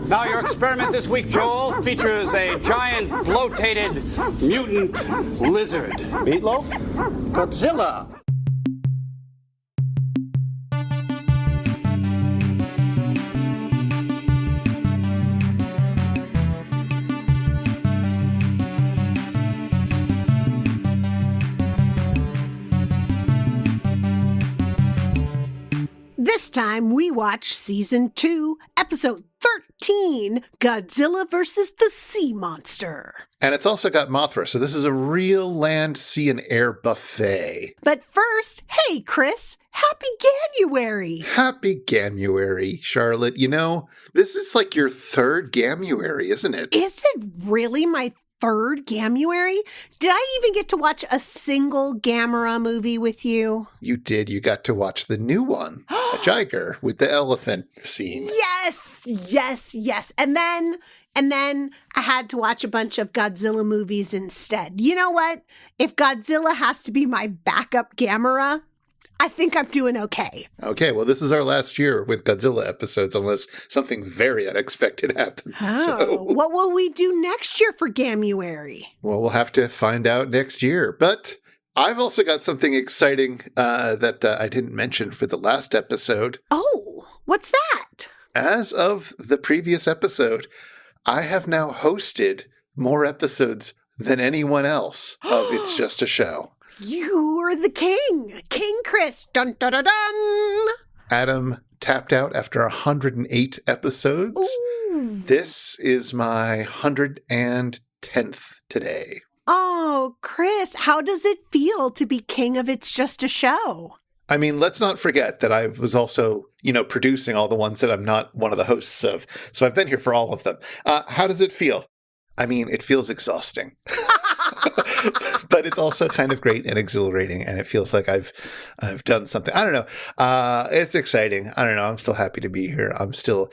Now, your experiment this week, Joel, features a giant, bloated, mutant lizard. Meatloaf? Godzilla. This time we watch Season 2, Episode 13, Godzilla vs. the Sea Monster. And it's also got Mothra, so this is a real land, sea, and air buffet. But first, hey Chris, happy Gamuary! Happy Gamuary, Charlotte. You know, this is like your third Gamuary, isn't it? Is it really my third Gamuary? Did I even get to watch a single Gamera movie with you? You did. You got to watch the new one, a Jiger with the elephant scene. Yes. And then I had to watch a bunch of Godzilla movies instead. You know what? If Godzilla has to be my backup Gamera, I think I'm doing okay. Okay, well, this is our last year with Godzilla episodes, unless something very unexpected happens. Oh, So, what will we do next year for Gamuary? well, we'll have to find out next year. But I've also got something exciting that I didn't mention for the last episode. Oh, what's that? As of the previous episode, I have now hosted more episodes than anyone else of It's Just a Show. You are the king. King Chris. Dun, dun, dun, dun. Adam tapped out after 108 episodes. Ooh. This is my 110th today. Oh, Chris, how does it feel to be king of It's Just a Show? I mean, let's not forget that I was also, producing all the ones that I'm not one of the hosts of. So I've been here for all of them. How does it feel? I mean, it feels exhausting. But it's also kind of great and exhilarating, and it feels like I've done something. I don't know. It's exciting. I don't know. I'm still happy to be here. I'm still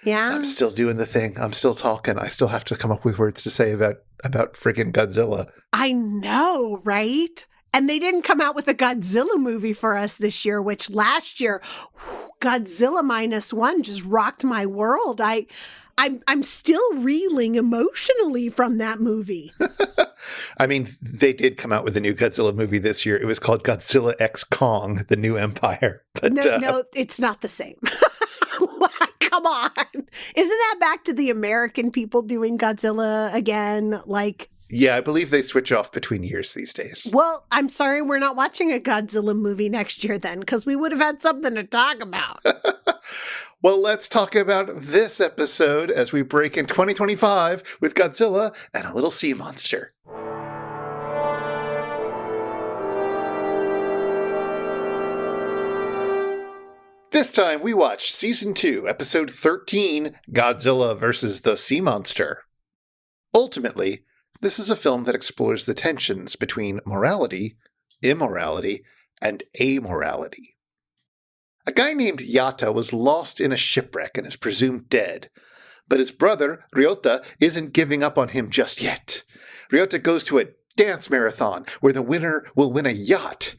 doing the thing. I'm still talking. I still have to come up with words to say about friggin' Godzilla. I know, right? And they didn't come out with a Godzilla movie for us this year, which last year, Godzilla -1 just rocked my world. I'm still reeling emotionally from that movie. I mean, they did come out with a new Godzilla movie this year. It was called Godzilla X Kong, The New Empire. But, no, it's not the same. Come on. Isn't that back to the American people doing Godzilla again? Yeah, I believe they switch off between years these days. Well, I'm sorry we're not watching a Godzilla movie next year then, because we would have had something to talk about. Well, let's talk about this episode as we break in 2025 with Godzilla and a little sea monster. This time we watched Season 2, Episode 13, Godzilla vs. the Sea Monster. Ultimately, this is a film that explores the tensions between morality, immorality, and amorality. A guy named Yata was lost in a shipwreck and is presumed dead. But his brother, Ryota, isn't giving up on him just yet. Ryota goes to a dance marathon where the winner will win a yacht.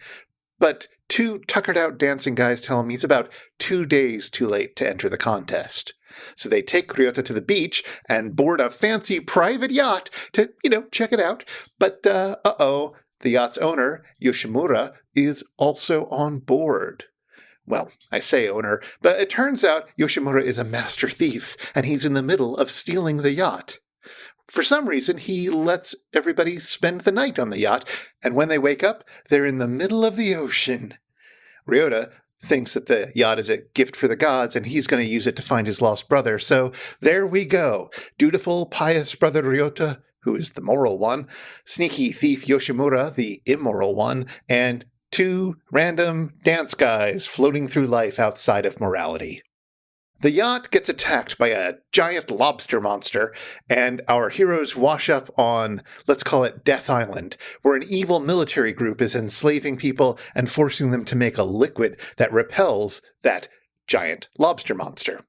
But two tuckered-out dancing guys tell him he's about 2 days too late to enter the contest. So they take Ryota to the beach and board a fancy private yacht to, check it out. But, the yacht's owner, Yoshimura, is also on board. Well, I say owner, but it turns out Yoshimura is a master thief, and he's in the middle of stealing the yacht. For some reason, he lets everybody spend the night on the yacht, and when they wake up, they're in the middle of the ocean. Ryota thinks that the yacht is a gift for the gods, and he's going to use it to find his lost brother. So there we go. Dutiful, pious brother Ryota, who is the moral one, sneaky thief Yoshimura, the immoral one, and two random dance guys floating through life outside of morality. The yacht gets attacked by a giant lobster monster, and our heroes wash up on, let's call it Death Island, where an evil military group is enslaving people and forcing them to make a liquid that repels that giant lobster monster.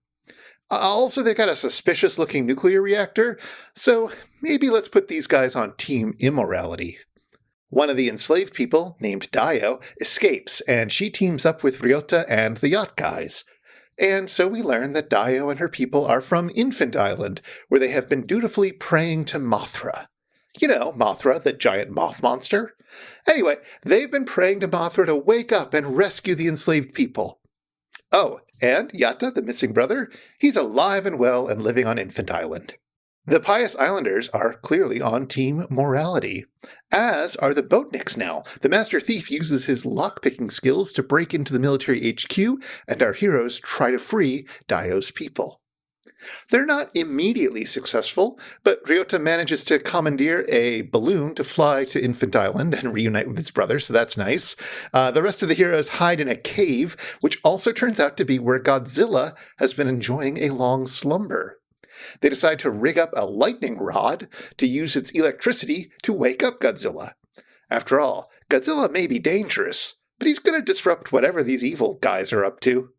Also, they got a suspicious-looking nuclear reactor, so maybe let's put these guys on Team Immorality. One of the enslaved people, named Daio, escapes, and she teams up with Ryota and the yacht guys. And so we learn that Dio and her people are from Infant Island, where they have been dutifully praying to Mothra. You know, Mothra, the giant moth monster. Anyway, they've been praying to Mothra to wake up and rescue the enslaved people. Oh, and Yatta, the missing brother, he's alive and well and living on Infant Island. The Pious Islanders are clearly on Team Morality, as are the Boatniks now. The Master Thief uses his lockpicking skills to break into the military HQ, and our heroes try to free Dio's people. They're not immediately successful, but Ryota manages to commandeer a balloon to fly to Infant Island and reunite with his brother, so that's nice. The rest of the heroes hide in a cave, which also turns out to be where Godzilla has been enjoying a long slumber. They decide to rig up a lightning rod to use its electricity to wake up Godzilla. After all, Godzilla may be dangerous, but he's going to disrupt whatever these evil guys are up to.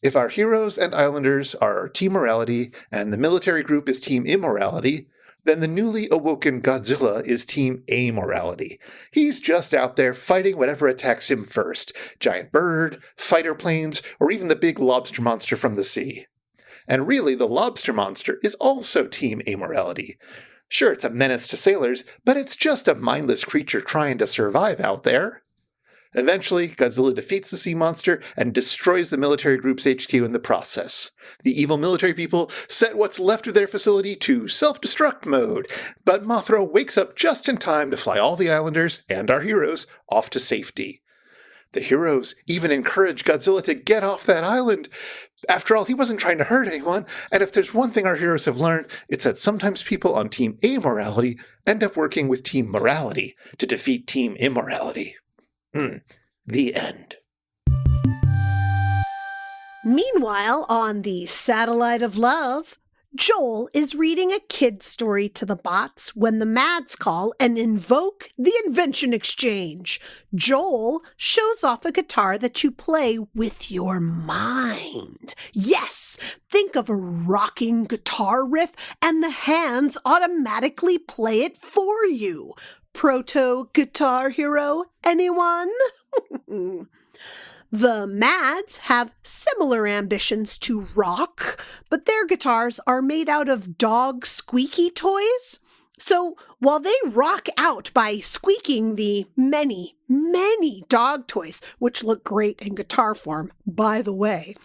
If our heroes and islanders are Team Morality and the military group is Team Immorality, then the newly awoken Godzilla is Team Amorality. He's just out there fighting whatever attacks him first. Giant bird, fighter planes, or even the big lobster monster from the sea. And really, the lobster monster is also Team Amorality. Sure, it's a menace to sailors, but it's just a mindless creature trying to survive out there. Eventually, Godzilla defeats the sea monster and destroys the military group's HQ in the process. The evil military people set what's left of their facility to self-destruct mode, but Mothra wakes up just in time to fly all the islanders and our heroes off to safety. The heroes even encourage Godzilla to get off that island. After all, he wasn't trying to hurt anyone, and if there's one thing our heroes have learned, it's that sometimes people on Team Amorality end up working with Team Morality to defeat Team Immorality. The end. Meanwhile, on the Satellite of Love, Joel is reading a kid's story to the bots when the Mads call and invoke the Invention Exchange. Joel shows off a guitar that you play with your mind. Yes, think of a rocking guitar riff and the hands automatically play it for you. Proto Guitar Hero, anyone? The Mads have similar ambitions to rock, but their guitars are made out of dog squeaky toys. So while they rock out by squeaking the many, many dog toys, which look great in guitar form, by the way,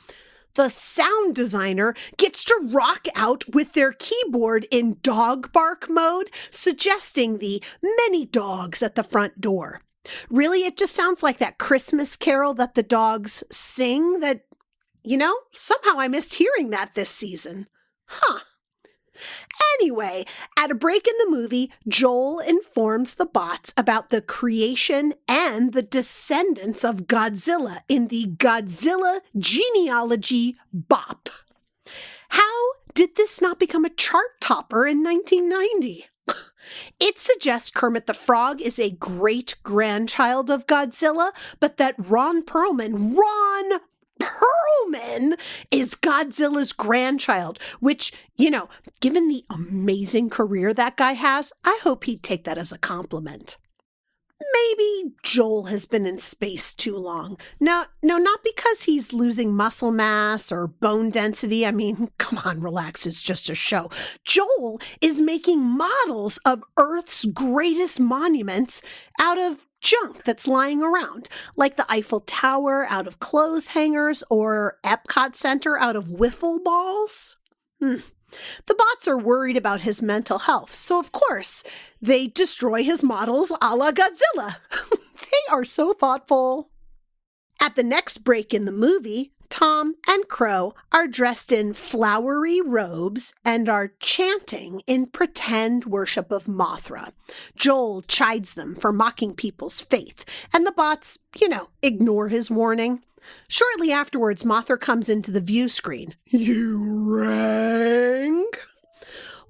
the sound designer gets to rock out with their keyboard in dog bark mode, suggesting the many dogs at the front door. Really, it just sounds like that Christmas carol that the dogs sing that, somehow I missed hearing that this season. Anyway, at a break in the movie, Joel informs the bots about the creation and the descendants of Godzilla in the Godzilla genealogy bop. How did this not become a chart topper in 1990? It suggests Kermit the Frog is a great-grandchild of Godzilla, but that Ron Perlman is Godzilla's grandchild, which, given the amazing career that guy has, I hope he'd take that as a compliment. Maybe Joel has been in space too long. No, not because he's losing muscle mass or bone density. I mean, come on, relax, it's just a show. Joel is making models of Earth's greatest monuments out of junk that's lying around, like the Eiffel Tower out of clothes hangers or Epcot Center out of wiffle balls. The bots are worried about his mental health, so of course, they destroy his models a la Godzilla. They are so thoughtful. At the next break in the movie, Tom and Crow are dressed in flowery robes and are chanting in pretend worship of Mothra. Joel chides them for mocking people's faith, and the bots, ignore his warning. Shortly afterwards, Mothra comes into the view screen. You rang?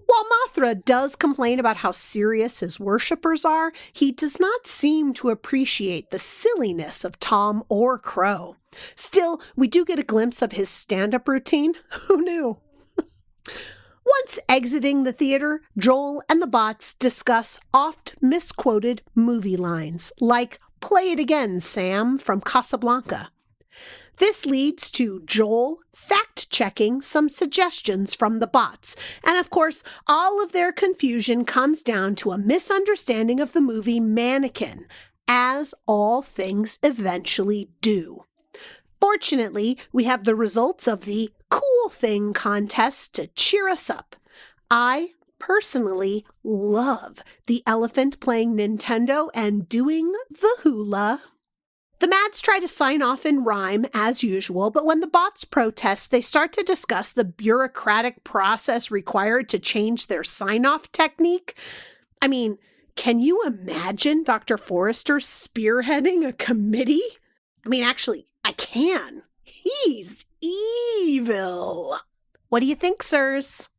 While Mothra does complain about how serious his worshippers are, he does not seem to appreciate the silliness of Tom or Crow. Still, we do get a glimpse of his stand-up routine. Who knew? Once exiting the theater, Joel and the bots discuss oft misquoted movie lines, like "Play it again, Sam" from Casablanca. This leads to Joel fact-checking some suggestions from the bots. And of course, all of their confusion comes down to a misunderstanding of the movie Mannequin, as all things eventually do. Fortunately, we have the results of the Cool Thing contest to cheer us up. I personally love the elephant playing Nintendo and doing the hula. The Mads try to sign off in rhyme, as usual, but when the bots protest, they start to discuss the bureaucratic process required to change their sign-off technique. I mean, can you imagine Dr. Forrester spearheading a committee? I mean, actually, I can. He's evil. What do you think, sirs?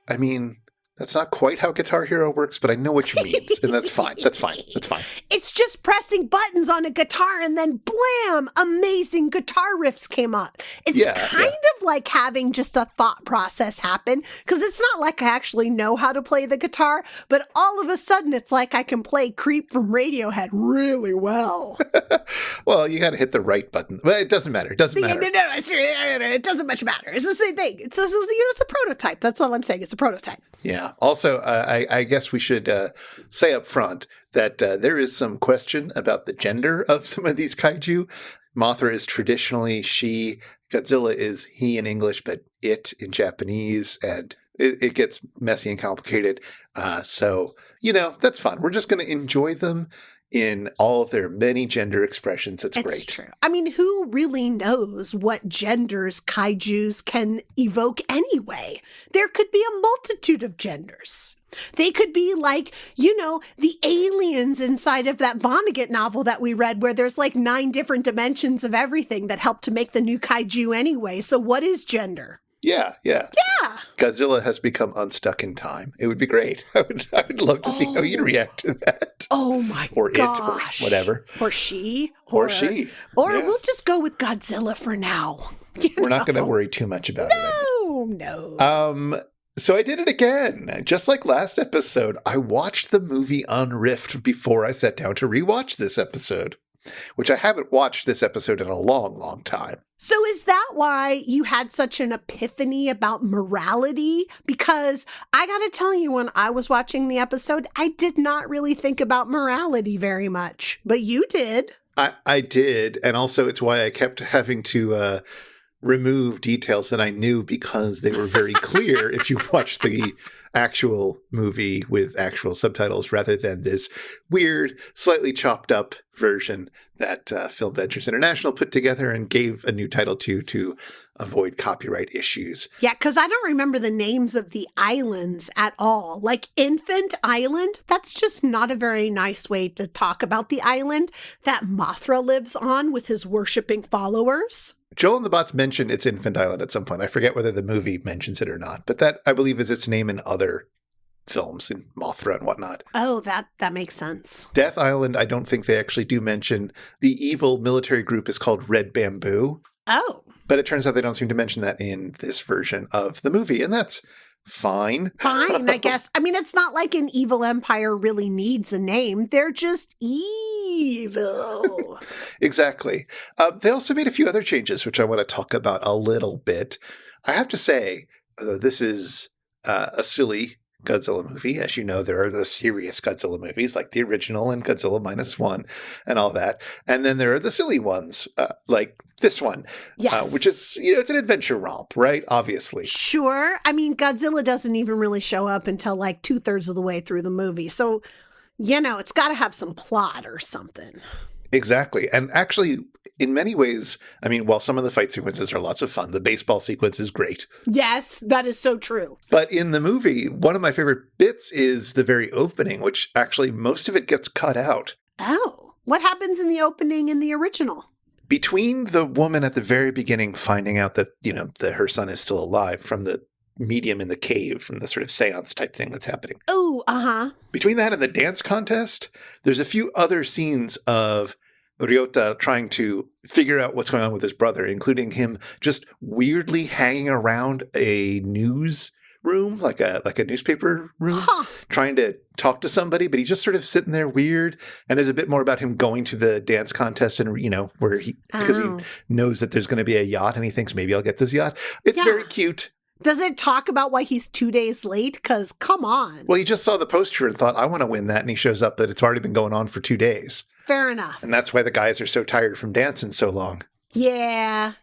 I mean, that's not quite how Guitar Hero works, but I know what you mean, and that's fine. That's fine. That's fine. It's just pressing buttons on a guitar and then blam, amazing guitar riffs came up. It's kind of like having just a thought process happen, because it's not like I actually know how to play the guitar, but all of a sudden it's like I can play Creep from Radiohead really well. Well, you got to hit the right button. Well, it doesn't matter. It doesn't matter. No, it doesn't much matter. It's the same thing. It's a prototype. That's all I'm saying. It's a prototype. Yeah. Also, I guess we should say up front that there is some question about the gender of some of these kaiju. Mothra is traditionally she. Godzilla is he in English, but it in Japanese. And it gets messy and complicated. So, that's fun. We're just going to enjoy them in all of their many gender expressions. It's great. True. I mean, who really knows what genders kaijus can evoke anyway? There could be a multitude of genders. They could be like, the aliens inside of that Vonnegut novel that we read, where there's like 9 different dimensions of everything that help to make the new kaiju anyway. So what is gender? Yeah. Godzilla has become unstuck in time. It would be great. I would love to see how you'd react to that. Oh my gosh. It, or whatever. Or she. Or she. Or we'll just go with Godzilla for now. We're not going to worry too much about it. No. So I did it again. Just like last episode, I watched the movie Unrift before I sat down to rewatch this episode, which I haven't watched this episode in a long, long time. So is that why you had such an epiphany about morality? Because I got to tell you, when I was watching the episode, I did not really think about morality very much, but you did. I did. And also it's why I kept having to remove details that I knew, because they were very clear if you watch the actual movie with actual subtitles rather than this weird, slightly chopped up version that Film Ventures International put together and gave a new title to avoid copyright issues. Yeah, because I don't remember the names of the islands at all. Like Infant Island, that's just not a very nice way to talk about the island that Mothra lives on with his worshipping followers. Joel and the Bots mention it's Infant Island at some point. I forget whether the movie mentions it or not, but that, I believe, is its name in other films, in Mothra and whatnot. Oh, that makes sense. Death Island, I don't think they actually do mention. The evil military group is called Red Bamboo. Oh. But it turns out they don't seem to mention that in this version of the movie, and that's fine. Fine, I guess. I mean, it's not like an evil empire really needs a name. They're just evil. Exactly. They also made a few other changes, which I want to talk about a little bit. I have to say, this is a silly Godzilla movie. As you know, there are the serious Godzilla movies, like the original and Godzilla -1 and all that. And then there are the silly ones, like this one, yes. Which is, it's an adventure romp, right? Obviously. Sure. I mean, Godzilla doesn't even really show up until like 2/3 of the way through the movie. So, it's got to have some plot or something. Exactly. And actually, in many ways, I mean, while some of the fight sequences are lots of fun, the baseball sequence is great. Yes, that is so true. But in the movie, one of my favorite bits is the very opening, which actually most of it gets cut out. Oh, what happens in the opening in the original? Between the woman at the very beginning finding out that, that her son is still alive from the medium in the cave, from the sort of seance type thing that's happening. Oh, uh-huh. Between that and the dance contest, there's a few other scenes of Ryota trying to figure out what's going on with his brother, including him just weirdly hanging around a news room, like a newspaper room, trying to talk to somebody, but he's just sort of sitting there weird. And there's a bit more about him going to the dance contest and, where because he knows that there's going to be a yacht and he thinks maybe I'll get this yacht. It's very cute. Does it talk about why he's 2 days late? Because come on. Well, he just saw the poster and thought, I want to win that. And he shows up that it's already been going on for 2 days. Fair enough. And that's why the guys are so tired from dancing so long. Yeah.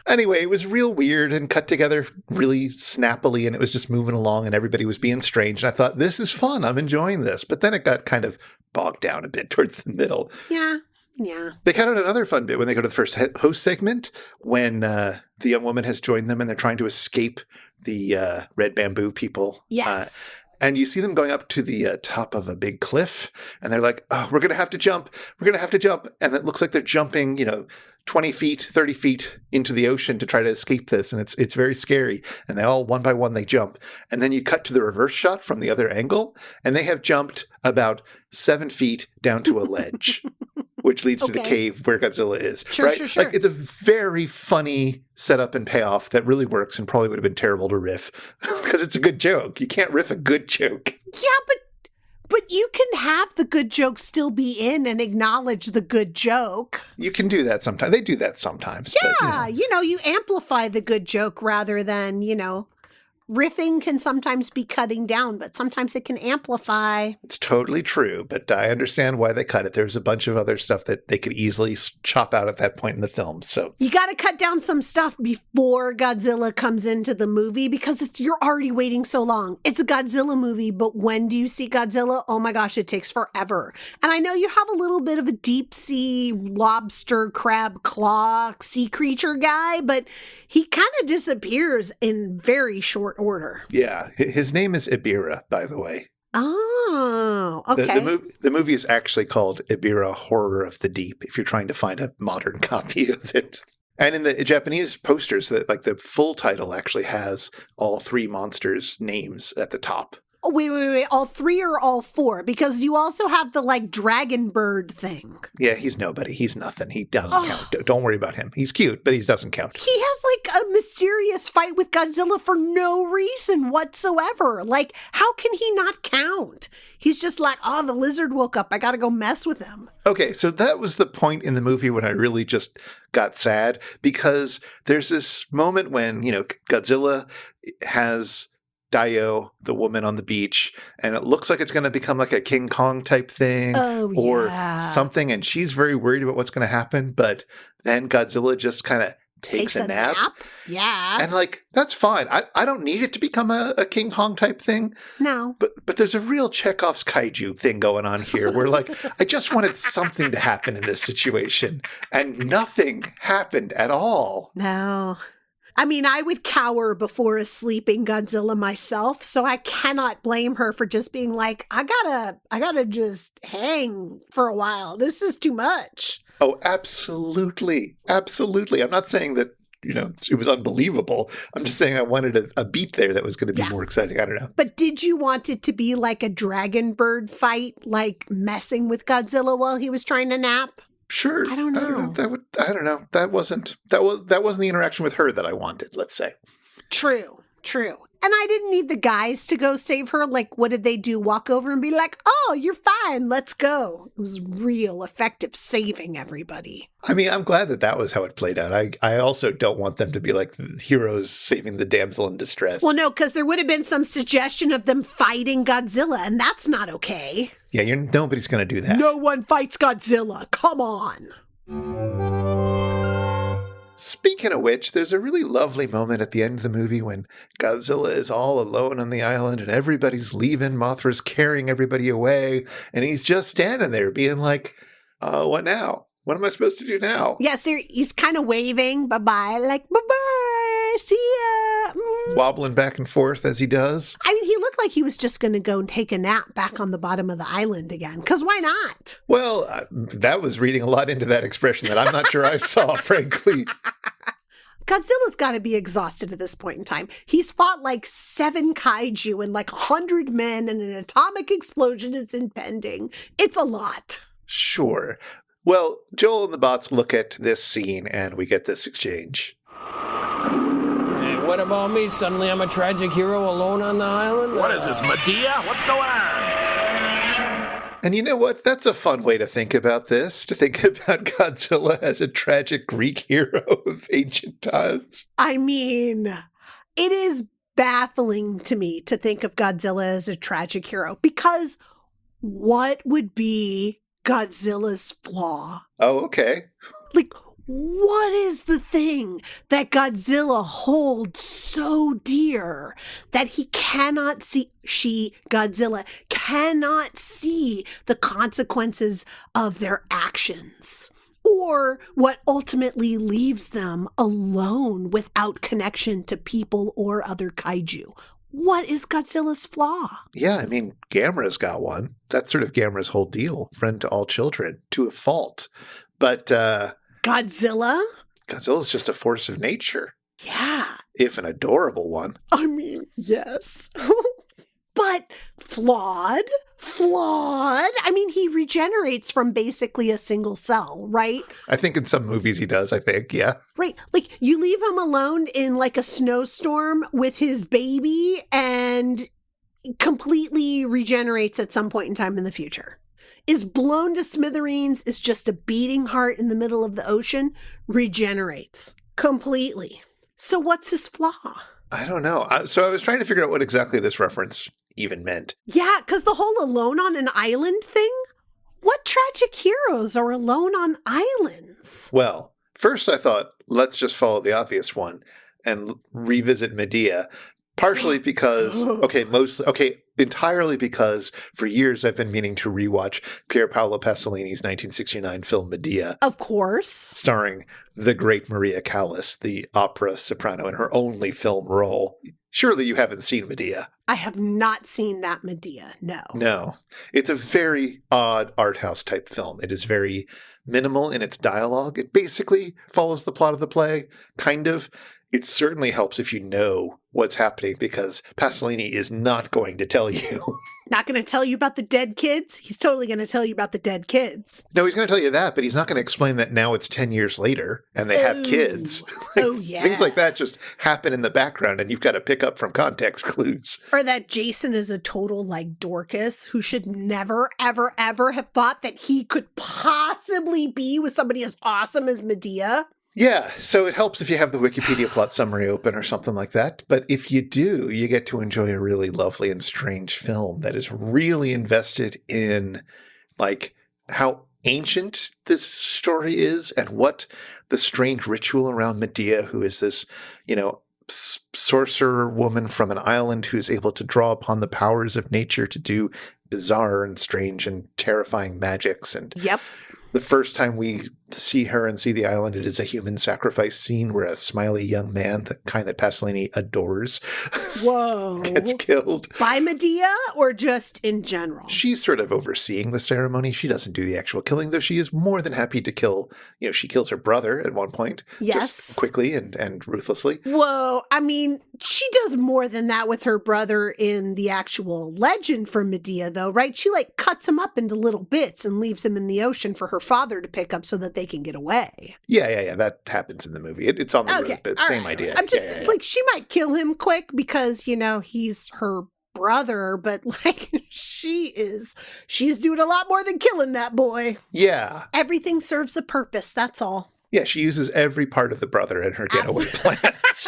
Anyway, it was real weird and cut together really snappily, and it was just moving along and everybody was being strange. And I thought, this is fun. I'm enjoying this. But then it got kind of bogged down a bit towards the middle. Yeah. They kind of had another fun bit when they go to the first host segment when the young woman has joined them and they're trying to escape the red bamboo people. Yes. And you see them going up to the top of a big cliff, and they're like, oh, we're going to have to jump. We're going to have to jump. And it looks like they're jumping, 20 feet, 30 feet into the ocean to try to escape this. And it's very scary. And they all, one by one, they jump. And then you cut to the reverse shot from the other angle, and they have jumped about 7 feet down to a ledge. Which leads to the cave where Godzilla is. Sure. Like, it's a very funny setup and payoff that really works and probably would have been terrible to riff because it's a good joke. You can't riff a good joke. Yeah, but you can have the good joke still be in and acknowledge the good joke. You can do that sometimes. They do that sometimes. Yeah, but, you amplify the good joke rather than, riffing can sometimes be cutting down, but sometimes it can amplify. It's totally true, but I understand why they cut it. There's a bunch of other stuff that they could easily chop out at that point in the film. So you got to cut down some stuff before Godzilla comes into the movie because you're already waiting so long. It's a Godzilla movie, but when do you see Godzilla? Oh my gosh, it takes forever. And I know you have a little bit of a deep sea lobster, crab, claw, sea creature guy, but he kind of disappears in very short order. Yeah. His name is Ibira, by the way. Oh, okay. The movie is actually called Ibira Horror of the Deep, if you're trying to find a modern copy of it. And in the Japanese posters, the full title actually has all three monsters' names at the top. Oh, wait. All three or all four? Because you also have the dragon bird thing. Yeah, he's nobody. He's nothing. He doesn't count. Don't worry about him. He's cute, but he doesn't count. He has a mysterious fight with Godzilla for no reason whatsoever. How can he not count? He's just the lizard woke up. I got to go mess with him. Okay, so that was the point in the movie when I really just got sad because there's this moment when, Godzilla has Dio, the woman on the beach, and it looks like it's going to become like a King Kong type thing or something. And she's very worried about what's going to happen. But then Godzilla just kind of takes a nap. Yeah. And that's fine. I don't need it to become a King Kong type thing. No. But there's a real Chekhov's kaiju thing going on here where I just wanted something to happen in this situation. And nothing happened at all. No. I mean, I would cower before a sleeping Godzilla myself, so I cannot blame her for just being I gotta just hang for a while. This is too much. Oh, absolutely. Absolutely. I'm not saying that, it was unbelievable. I'm just saying I wanted a beat there that was going to be more exciting. I don't know. But did you want it to be like a dragon bird fight, messing with Godzilla while he was trying to nap? Sure. I don't know. I don't know. That wasn't the interaction with her that I wanted, let's say. True. And I didn't need the guys to go save her. What did they do? Walk over and be like, oh, you're fine. Let's go. It was real effective saving everybody. I mean, I'm glad that was how it played out. I also don't want them to be like the heroes saving the damsel in distress. Well, no, because there would have been some suggestion of them fighting Godzilla, and that's not okay. Yeah, nobody's going to do that. No one fights Godzilla. Come on. Speaking of which, there's a really lovely moment at the end of the movie when Godzilla is all alone on the island and everybody's leaving. Mothra's carrying everybody away. And he's just standing there being like, what now? What am I supposed to do now? Yes, he's kind of waving. Bye-bye. Bye-bye. See ya. Wobbling back and forth as he does. I mean, he looked like he was just going to go and take a nap back on the bottom of the island again. Because why not? Well, that was reading a lot into that expression that I'm not sure I saw, frankly. Godzilla's got to be exhausted at this point in time. He's fought 7 kaiju and 100 men, and an atomic explosion is impending. It's a lot. Sure. Well, Joel and the bots look at this scene, and we get this exchange. what about me? Suddenly I'm a tragic hero alone on the island? What is this, Medea? What's going on? And you know what? That's a fun way to think about this, to think about Godzilla as a tragic Greek hero of ancient times. I mean, it is baffling to me to think of Godzilla as a tragic hero, because what would be Godzilla's flaw? Oh, okay. Like, what is the thing that Godzilla holds so dear that Godzilla cannot see the consequences of their actions, or what ultimately leaves them alone without connection to people or other kaiju? What is Godzilla's flaw? Yeah, I mean, Gamera's got one. That's sort of Gamera's whole deal. Friend to all children, to a fault. But Godzilla? Godzilla's just a force of nature. Yeah. If an adorable one. I mean, yes. But flawed. I mean, he regenerates from basically a single cell, right? I think in some movies he does, yeah. Right. Like, you leave him alone in like a snowstorm with his baby and completely regenerates at some point in time in the future. Is blown to smithereens, is just a beating heart in the middle of the ocean, regenerates completely. So what's his flaw? I don't know. So I was trying to figure out what exactly this reference even meant. Yeah, because the whole alone on an island thing? What tragic heroes are alone on islands? Well, first I thought, let's just follow the obvious one and revisit Medea. Partially because, entirely because for years I've been meaning to rewatch Pier Paolo Pasolini's 1969 film Medea. Of course. Starring the great Maria Callas, the opera soprano, in her only film role. Surely you haven't seen Medea. I have not seen that Medea, no. No. It's a very odd art house type film. It is very minimal in its dialogue. It basically follows the plot of the play, kind of. It certainly helps if you know what's happening, because Pasolini is not going to tell you. Not going to tell you about the dead kids? He's totally going to tell you about the dead kids. No, he's going to tell you that, but he's not going to explain that now it's 10 years later and they have kids. Oh, yeah. Things like that just happen in the background and you've got to pick up from context clues. Or that Jason is a total, like, Dorcas who should never, ever, ever have thought that he could possibly be with somebody as awesome as Medea. Yeah, so it helps if you have the Wikipedia plot summary open or something like that. But if you do, you get to enjoy a really lovely and strange film that is really invested in, like, how ancient this story is and what the strange ritual around Medea, who is this, sorcerer woman from an island who's able to draw upon the powers of nature to do bizarre and strange and terrifying magics. And yep. The first time we see her and see the island, it is a human sacrifice scene where a smiley young man, the kind that Pasolini adores, whoa, gets killed. By Medea or just in general? She's sort of overseeing the ceremony. She doesn't do the actual killing, though she is more than happy to kill. She kills her brother at one point. Yes. Just quickly and ruthlessly. Whoa. I mean, she does more than that with her brother in the actual legend for Medea, though, right? She, cuts him up into little bits and leaves him in the ocean for her father to pick up so that they can get away. Yeah. That happens in the movie. It's on the road, but same idea. I'm just she might kill him quick because, he's her brother, but she's doing a lot more than killing that boy. Yeah. Everything serves a purpose. That's all. Yeah, she uses every part of the brother in her getaway plans.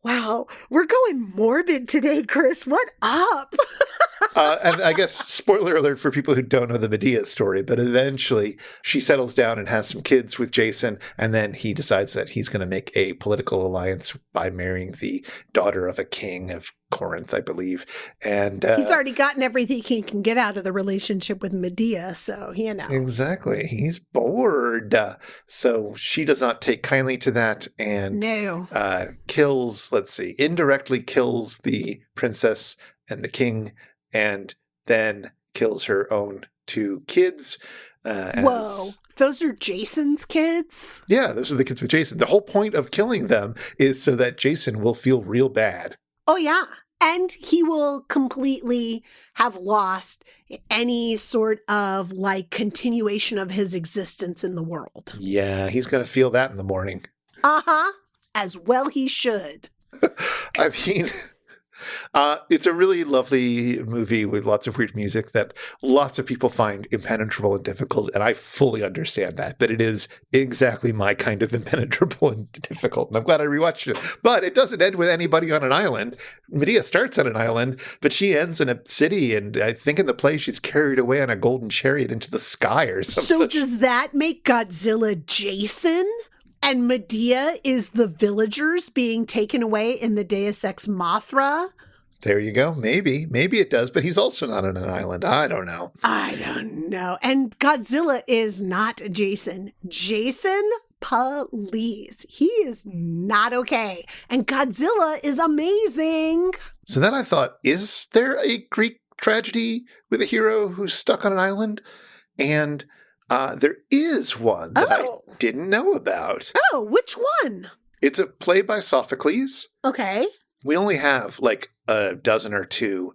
Wow, we're going morbid today, Chris. What up? And I guess, spoiler alert for people who don't know the Medea story, but eventually she settles down and has some kids with Jason, and then he decides that he's going to make a political alliance by marrying the daughter of a king of Corinth, I believe. And he's already gotten everything he can get out of the relationship with Medea, so Exactly. He's bored. So she does not take kindly to that and indirectly kills the princess and the king, and then kills her own two kids. Whoa. Those are Jason's kids? Yeah, those are the kids with Jason. The whole point of killing them is so that Jason will feel real bad. Oh, yeah. And he will completely have lost any sort of continuation of his existence in the world. Yeah, he's going to feel that in the morning. Uh-huh. as well he should. I mean, it's a really lovely movie with lots of weird music that lots of people find impenetrable and difficult, and I fully understand that it is exactly my kind of impenetrable and difficult, and I'm glad I rewatched it. But it doesn't end with anybody on an island. Medea starts on an island, but she ends in a city, and I think in the play she's carried away on a golden chariot into the sky or something. So does that make Godzilla Jason? And Medea is the villagers being taken away in the Deus Ex Mothra? There you go. Maybe it does, but he's also not on an island. I don't know. I don't know. And Godzilla is not Jason. Jason, please. He is not okay. And Godzilla is amazing. So then I thought, is there a Greek tragedy with a hero who's stuck on an island? And there is one that I didn't know about. Oh, which one? It's a play by Sophocles. Okay. We only have like a dozen or two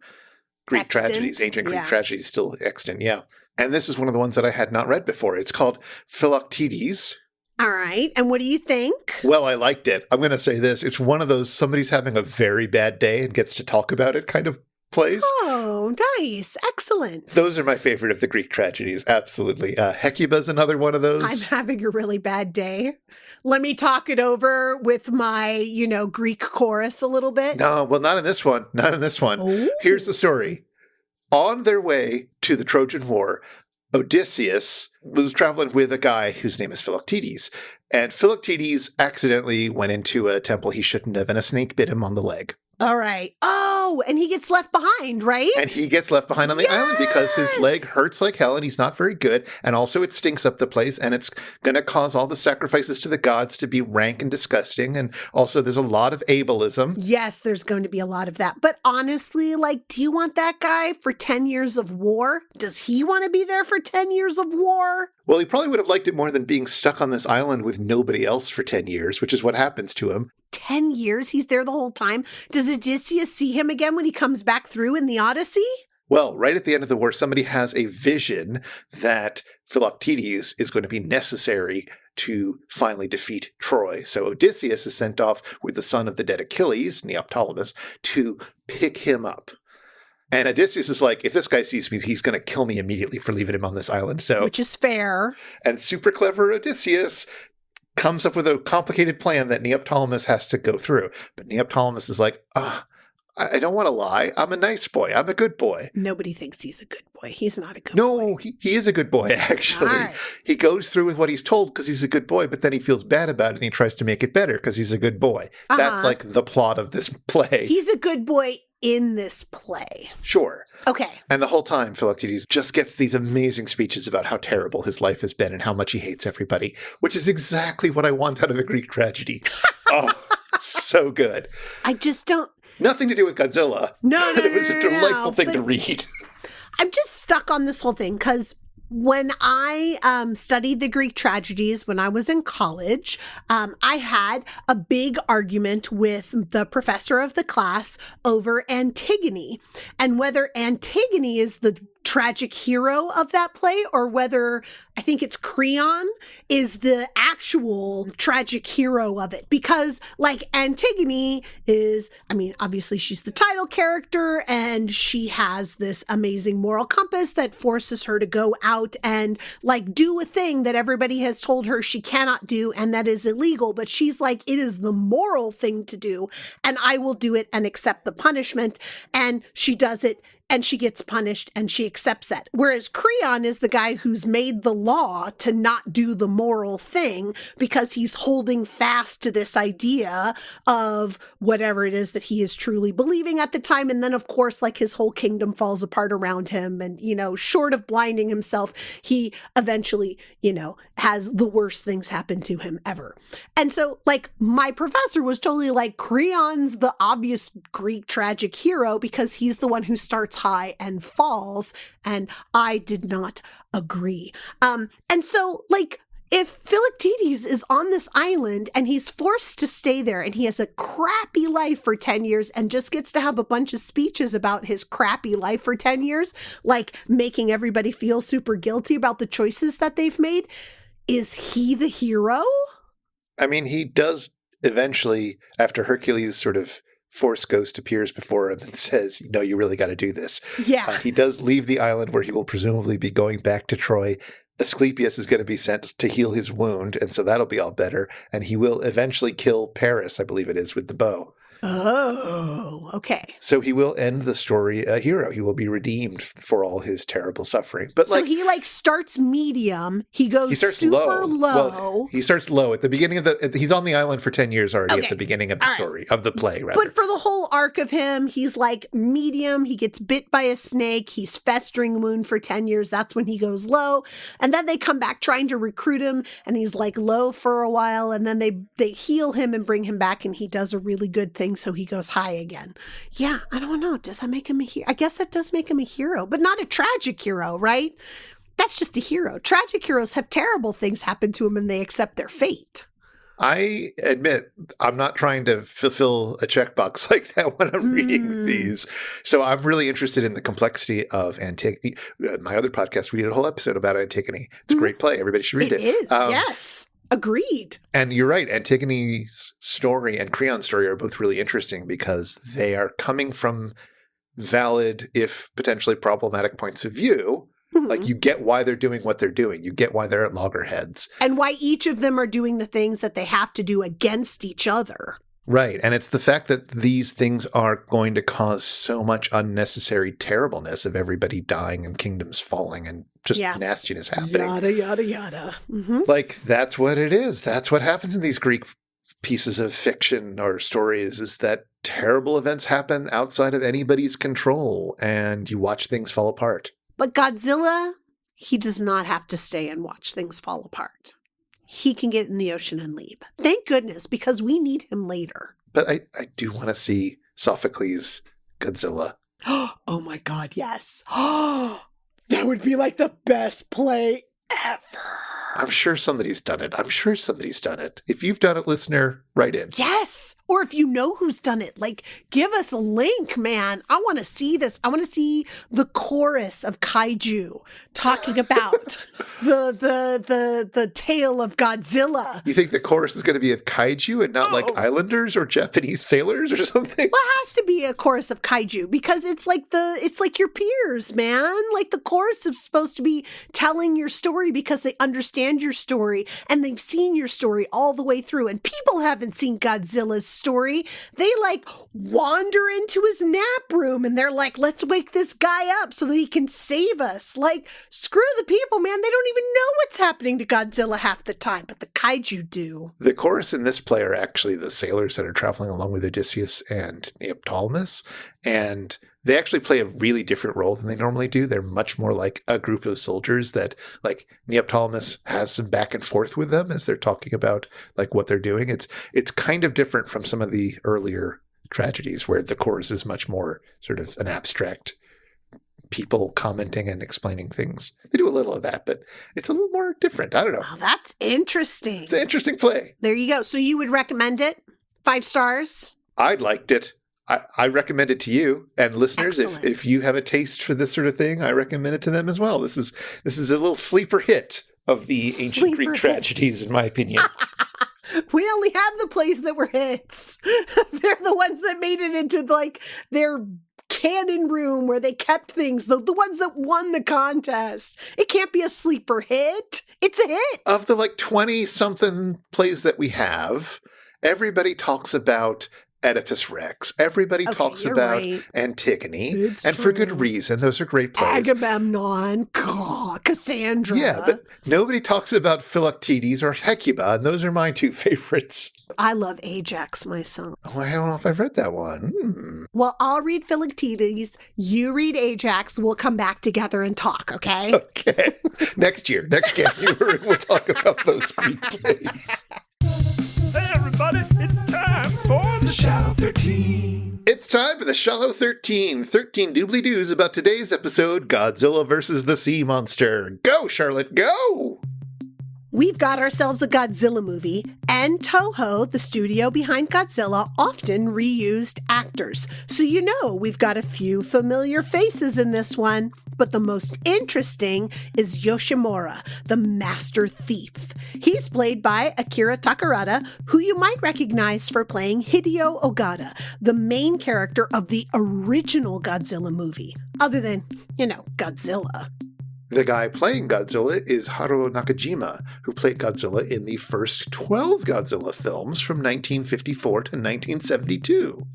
Greek tragedies, ancient Greek tragedies still extant, yeah. And this is one of the ones that I had not read before. It's called Philoctetes. All right. And what do you think? Well, I liked it. I'm going to say this. It's one of those somebody's having a very bad day and gets to talk about it kind of plays. Oh, nice. Excellent. Those are my favorite of the Greek tragedies. Absolutely. Hecuba's another one of those. I'm having a really bad day. Let me talk it over with my, Greek chorus a little bit. No, well, not in this one. Not in this one. Ooh. Here's the story. On their way to the Trojan War, Odysseus was traveling with a guy whose name is Philoctetes. And Philoctetes accidentally went into a temple he shouldn't have, and a snake bit him on the leg. All right. Oh, and he gets left behind, right? And he gets left behind on the island because his leg hurts like hell and he's not very good. And also it stinks up the place and it's going to cause all the sacrifices to the gods to be rank and disgusting. And also there's a lot of ableism. Yes, there's going to be a lot of that. But honestly, do you want that guy for 10 years of war? Does he want to be there for 10 years of war? Well, he probably would have liked it more than being stuck on this island with nobody else for 10 years, which is what happens to him. 10 years? He's there the whole time? Does Odysseus see him again when he comes back through in the Odyssey? Well, right at the end of the war, somebody has a vision that Philoctetes is going to be necessary to finally defeat Troy. So Odysseus is sent off with the son of the dead Achilles, Neoptolemus, to pick him up. And Odysseus is like, if this guy sees me, he's going to kill me immediately for leaving him on this island. So, which is fair. And super clever Odysseus comes up with a complicated plan that Neoptolemus has to go through. But Neoptolemus is like, I don't want to lie. I'm a nice boy. I'm a good boy. Nobody thinks he's a good boy. He's not a good boy. No, he is a good boy, actually. Right. He goes through with what he's told because he's a good boy, but then he feels bad about it and he tries to make it better because he's a good boy. That's like the plot of this play. He's a good boy in this play. Sure. Okay. And the whole time, Philoctetes just gets these amazing speeches about how terrible his life has been and how much he hates everybody, which is exactly what I want out of a Greek tragedy. Oh, so good. I just don't. Nothing to do with Godzilla. No, It was a delightful thing to read. I'm just stuck on this whole thing because when I studied the Greek tragedies when I was in college, I had a big argument with the professor of the class over Antigone and whether Antigone is the tragic hero of that play or whether I think it's Creon is the actual tragic hero of it. Because Antigone is, obviously she's the title character and she has this amazing moral compass that forces her to go out and do a thing that everybody has told her she cannot do and that is illegal. But she's like, it is the moral thing to do and I will do it and accept the punishment. And she does it. And she gets punished and she accepts that. Whereas Creon is the guy who's made the law to not do the moral thing because he's holding fast to this idea of whatever it is that he is truly believing at the time. And then, of course, his whole kingdom falls apart around him. And, short of blinding himself, he eventually, has the worst things happen to him ever. And so, my professor was totally Creon's the obvious Greek tragic hero because he's the one who starts high and falls, and I did not agree. And so, if Philoctetes is on this island and he's forced to stay there and he has a crappy life for 10 years and just gets to have a bunch of speeches about his crappy life for 10 years, making everybody feel super guilty about the choices that they've made, is he the hero? He does eventually, after Hercules' sort of Force ghost appears before him and says, no, you really got to do this. Yeah. He does leave the island where he will presumably be going back to Troy. Asclepius is going to be sent to heal his wound, and so that'll be all better. And he will eventually kill Paris, I believe it is, with the bow. Oh, okay. So he will end the story a hero. He will be redeemed for all his terrible suffering. But so he starts medium. He goes super low. Well, he starts low at the beginning of he's on the island for 10 years already at the beginning of the story, of the play, rather. But for the whole arc of him, he's like medium. He gets bit by a snake. He's festering wound for 10 years. That's when he goes low. And then they come back trying to recruit him, and he's like low for a while. And then they heal him and bring him back, and he does a really good thing. So he goes high again. Yeah, I don't know. Does that make him a hero? I guess that does make him a hero, but not a tragic hero, right? That's just a hero. Tragic heroes have terrible things happen to them and they accept their fate. I admit I'm not trying to fulfill a checkbox like that when I'm reading these. So I'm really interested in the complexity of Antigone. My other podcast, we did a whole episode about Antigone. It's a great play. Everybody should read it. It is, yes. Agreed. And you're right. Antigone's story and Creon's story are both really interesting because they are coming from valid, if potentially problematic points of view. Like, you get why they're doing what they're doing. You get why they're at loggerheads. And why each of them are doing the things that they have to do against each other. Right. And it's the fact that these things are going to cause so much unnecessary terribleness of everybody dying and kingdoms falling and just nastiness happening. Yada, yada, yada. Mm-hmm. Like, that's what it is. That's what happens in these Greek pieces of fiction or stories, is that terrible events happen outside of anybody's control and you watch things fall apart. But Godzilla, he does not have to stay and watch things fall apart. He can get in the ocean and leave. Thank goodness, because we need him later. But I do want to see Sophocles' Godzilla. Oh my God, yes. That would be like the best play ever. I'm sure somebody's done it. If you've done it, listener, write in. Yes. Or if you know who's done it, like, give us a link, man. I want to see this. I want to see the chorus of Kaiju talking about the tale of Godzilla. You think the chorus is going to be of Kaiju and not like Islanders or Japanese sailors or something? Well, it has to be a chorus of Kaiju because it's like your peers, man. Like, the chorus is supposed to be telling your story because they understand your story and they've seen your story all the way through. And people haven't seen Godzilla's story. They like wander into his nap room and they're like, let's wake this guy up so that he can save us. Like, screw the people, man. They don't even know what's happening to Godzilla half the time, but the Kaiju do. The chorus in this play are actually the sailors that are traveling along with Odysseus and Neoptolemus, and they actually play a really different role than they normally do. They're much more like a group of soldiers that, like, Neoptolemus has some back and forth with them as they're talking about like what they're doing. It's kind of different from some of the earlier tragedies where the chorus is much more sort of an abstract people commenting and explaining things. They do a little of that, but it's a little more different. I don't know. Oh, that's interesting. It's an interesting play. There you go. So you would recommend it? 5 stars? I liked it. I recommend it to you and listeners. If you have a taste for this sort of thing, I recommend it to them as well. This is a little sleeper hit of the ancient Greek tragedies, in my opinion. We only have the plays that were hits. They're the ones that made it into like their canon room where they kept things, the ones that won the contest. It can't be a sleeper hit. It's a hit. Of the like 20-something plays that we have, everybody talks about Oedipus Rex. Everybody talks about Antigone. It's and true. For good reason. Those are great plays. Agamemnon, Cassandra. Yeah, but nobody talks about Philoctetes or Hecuba, and those are my 2 favorites. I love Ajax myself. Oh, I don't know if I've read that one. Well, I'll read Philoctetes. You read Ajax. We'll come back together and talk, okay? Okay. Next January, we'll talk about those Greek plays. Hey, everybody, it's time for the Shallow 13. It's time for the Shallow 13. 13 doobly-doos about today's episode, Godzilla versus the Sea Monster. Go, Charlotte, go! We've got ourselves a Godzilla movie, and Toho, the studio behind Godzilla, often reused actors. So you know we've got a few familiar faces in this one. But the most interesting is Yoshimura, the master thief. He's played by Akira Takarada, who you might recognize for playing Hideo Ogata, the main character of the original Godzilla movie, other than, Godzilla. The guy playing Godzilla is Haruo Nakajima, who played Godzilla in the first 12 Godzilla films from 1954 to 1972.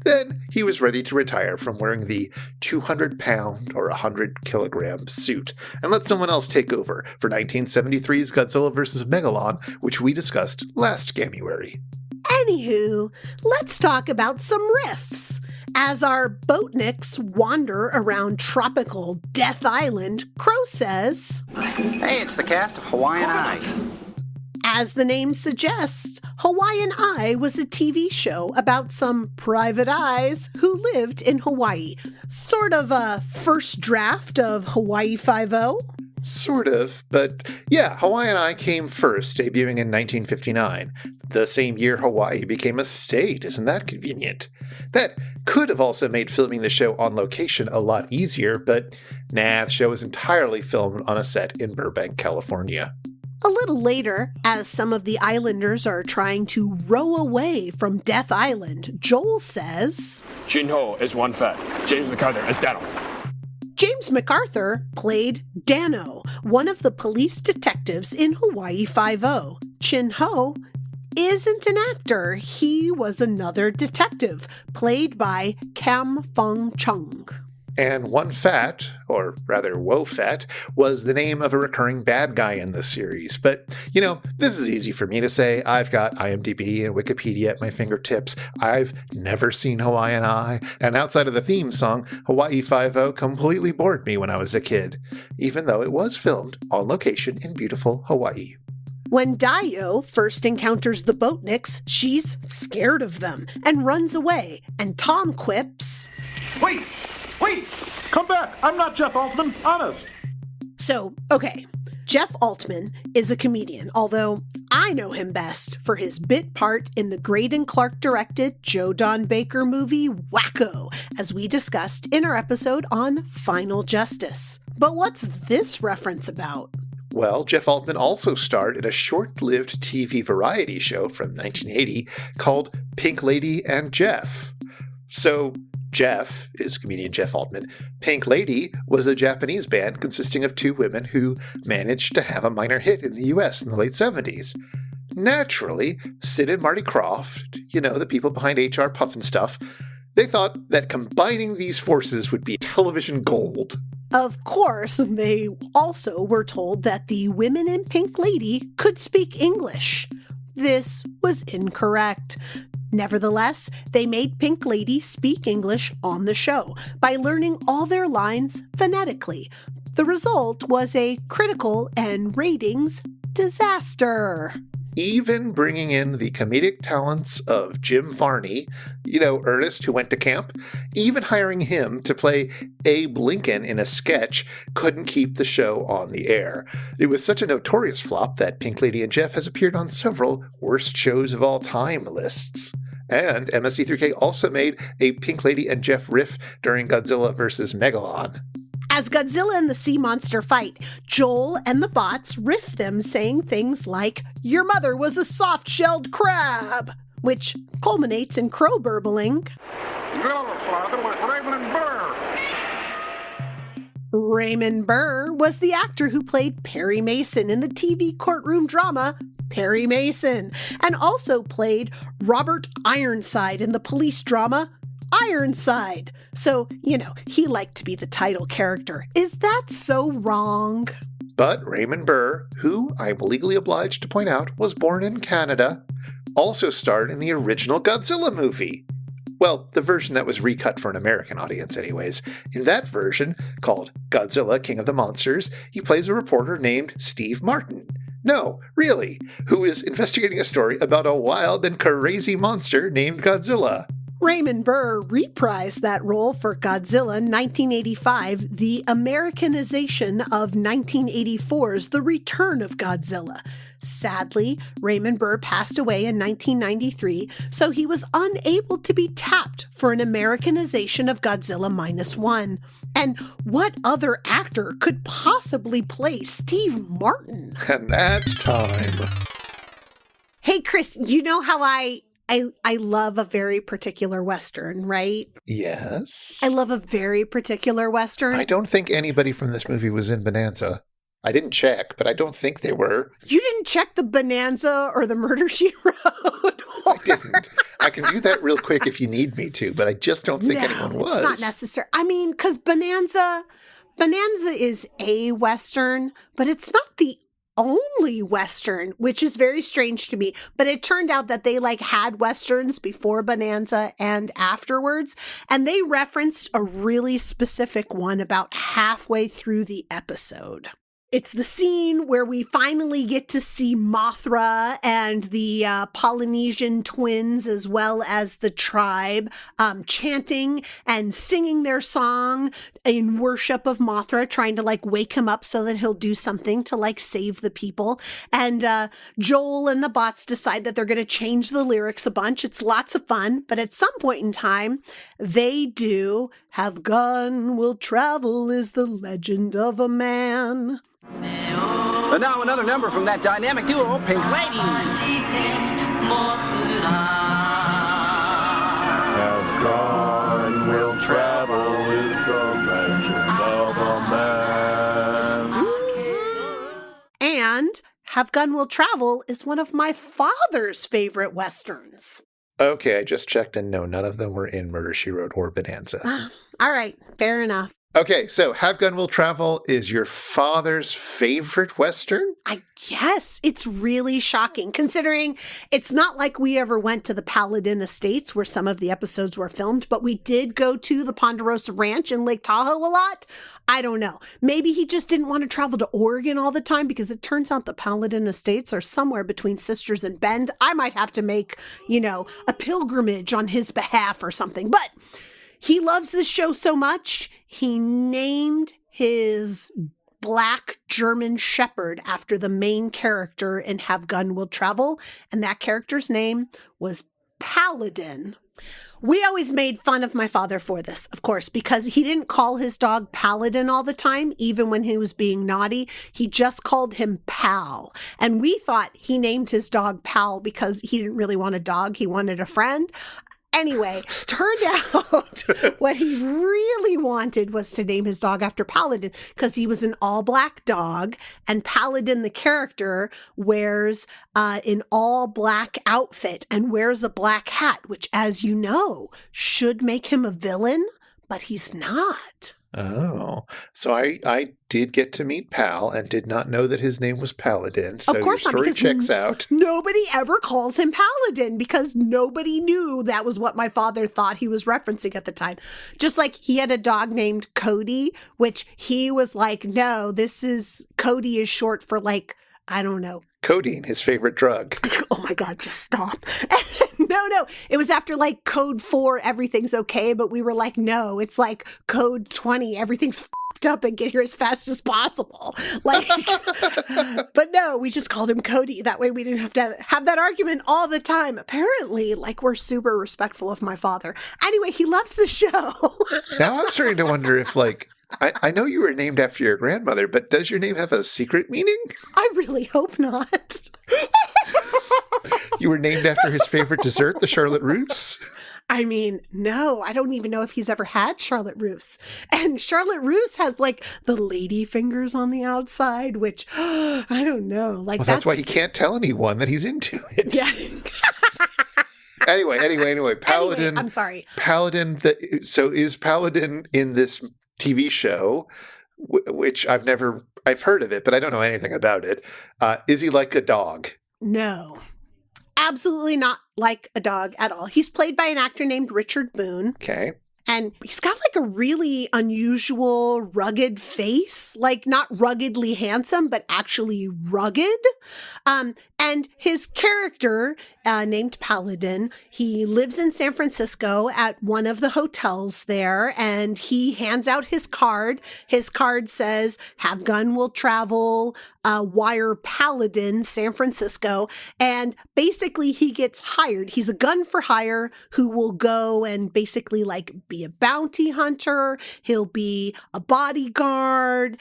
Then he was ready to retire from wearing the 200-pound or 100-kilogram suit and let someone else take over for 1973's Godzilla vs. Megalon, which we discussed last Gamuary. Anywho, let's talk about some riffs. As our boatniks wander around tropical Death Island, Crow says, Hey, it's the cast of Hawaiian Eye. As the name suggests, Hawaiian Eye was a TV show about some private eyes who lived in Hawaii. Sort of a first draft of Hawaii Five-0. Sort of, but yeah, Hawaiian Eye came first, debuting in 1959. The same year Hawaii became a state. Isn't that convenient? That could have also made filming the show on location a lot easier, but the show is entirely filmed on a set in Burbank, California. A little later, as some of the islanders are trying to row away from Death Island, Joel says, Jin-Ho is one fat. James MacArthur as Dano. James MacArthur played Dano, one of the police detectives in Hawaii Five-0. Chin-Ho isn't an actor. He was another detective, played by Kam Fong Chung. And One Fat, or rather Wo Fat, was the name of a recurring bad guy in the series. But, this is easy for me to say. I've got IMDb and Wikipedia at my fingertips. I've never seen Hawaiian Eye. And outside of the theme song, Hawaii Five-0 completely bored me when I was a kid, even though it was filmed on location in beautiful Hawaii. When Dayo first encounters the boatniks, she's scared of them and runs away. And Tom quips, Wait! Come back! I'm not Jeff Altman, honest! So, okay, Jeff Altman is a comedian, although I know him best for his bit part in the Graydon Clark-directed Joe Don Baker movie Wacko, as we discussed in our episode on Final Justice. But what's this reference about? Well, Jeff Altman also starred in a short-lived TV variety show from 1980 called Pink Lady and Jeff. So, Jeff is comedian Jeff Altman. Pink Lady was a Japanese band consisting of two women who managed to have a minor hit in the US in the late 70s. Naturally, Sid and Marty Krofft, the people behind HR Pufnstuf, they thought that combining these forces would be television gold. Of course, they also were told that the women in Pink Lady could speak English. This was incorrect. Nevertheless, they made Pink Lady speak English on the show by learning all their lines phonetically. The result was a critical and ratings disaster. Even bringing in the comedic talents of Jim Varney, Ernest who went to camp, even hiring him to play Abe Lincoln in a sketch couldn't keep the show on the air. It was such a notorious flop that Pink Lady and Jeff has appeared on several worst shows of all time lists. And MST3K also made a Pink Lady and Jeff riff during Godzilla vs. Megalon. As Godzilla and the sea monster fight, Joel and the bots riff them saying things like, "Your mother was a soft-shelled crab," which culminates in Crow burbling, Your father was Raymond Burr. Raymond Burr was the actor who played Perry Mason in the TV courtroom drama Perry Mason, and also played Robert Ironside in the police drama Ironside. So, he liked to be the title character. Is that so wrong? But Raymond Burr, who I'm legally obliged to point out was born in Canada, also starred in the original Godzilla movie. Well, the version that was recut for an American audience anyways. In that version, called Godzilla, King of the Monsters, he plays a reporter named Steve Martin. No, really, who is investigating a story about a wild and crazy monster named Godzilla. Raymond Burr reprised that role for Godzilla 1985, the Americanization of 1984's The Return of Godzilla. Sadly, Raymond Burr passed away in 1993, so he was unable to be tapped for an Americanization of Godzilla -1. And what other actor could possibly play Steve Martin? And that's time. Hey, Chris, you know how I love a very particular Western, right? Yes. I love a very particular Western. I don't think anybody from this movie was in Bonanza. I didn't check, but I don't think they were. You didn't check the Bonanza or the Murder, She Wrote? I didn't. I can do that real quick if you need me to, but I just don't think anyone was. It's not necessary. I mean, because Bonanza is a Western, but it's not the only Western, which is very strange to me. But it turned out that they had Westerns before Bonanza and afterwards. And they referenced a really specific one about halfway through the episode. It's the scene where we finally get to see Mothra and the Polynesian twins, as well as the tribe, chanting and singing their song in worship of Mothra, trying to wake him up so that he'll do something to save the people. And Joel and the bots decide that they're going to change the lyrics a bunch. It's lots of fun. But at some point in time, they do "Have Gun Will Travel is the legend of a man." But now another number from that dynamic duo, Pink Lady. Have gone, will travel is the legend of a man. And "Have Gun Will Travel" is one of my father's favorite Westerns. Okay, I just checked, and no, none of them were in Murder, She Wrote or Bonanza. All right, fair enough. Okay, so Have Gun Will Travel is your father's favorite Western? I guess it's really shocking, considering it's not like we ever went to the Paladin Estates where some of the episodes were filmed, but we did go to the Ponderosa Ranch in Lake Tahoe a lot. I don't know. Maybe he just didn't want to travel to Oregon all the time, because it turns out the Paladin Estates are somewhere between Sisters and Bend. I might have to make, a pilgrimage on his behalf or something. But he loves this show so much, he named his black German shepherd after the main character in Have Gun Will Travel, and that character's name was Paladin. We always made fun of my father for this, of course, because he didn't call his dog Paladin all the time, even when he was being naughty. He just called him Pal. And we thought he named his dog Pal because he didn't really want a dog, he wanted a friend. Anyway, turned out what he really wanted was to name his dog after Paladin, because he was an all-black dog, and Paladin, the character, wears an all-black outfit and wears a black hat, which, as you know, should make him a villain, but he's not. Oh, so I did get to meet Pal and did not know that his name was Paladin. So of course your story checks out. Nobody ever calls him Paladin because nobody knew that was what my father thought he was referencing at the time. Just like he had a dog named Cody, which he was like, no, Cody is short for I don't know. Codeine, his favorite drug. Oh my God, just stop. No, it was after code 4, everything's okay, but we were like, no, it's code 20, everything's f***ed up and get here as fast as possible. But no, we just called him Cody. That way we didn't have to have that argument all the time. Apparently, we're super respectful of my father. Anyway, he loves the show. Now I'm starting to wonder if I know you were named after your grandmother, but does your name have a secret meaning? I really hope not. You were named after his favorite dessert, the Charlotte Russe? I mean, no, I don't even know if he's ever had Charlotte Russe. And Charlotte Russe has the lady fingers on the outside, which I don't know. Well, that's why he can't tell anyone that he's into it. Yeah. Anyway, Paladin. Anyway, I'm sorry. Paladin. So is Paladin in this TV show, which I've heard of it, but I don't know anything about it. Is he like a dog? No, absolutely not like a dog at all. He's played by an actor named Richard Boone. Okay. And he's got a really unusual, rugged face, not ruggedly handsome, but actually rugged. And his character, named Paladin, he lives in San Francisco at one of the hotels there, and he hands out his card. His card says, "Have Gun Will Travel, wire Paladin, San Francisco." And basically he gets hired. He's a gun for hire who will go and basically be be a bounty hunter. He'll be a bodyguard.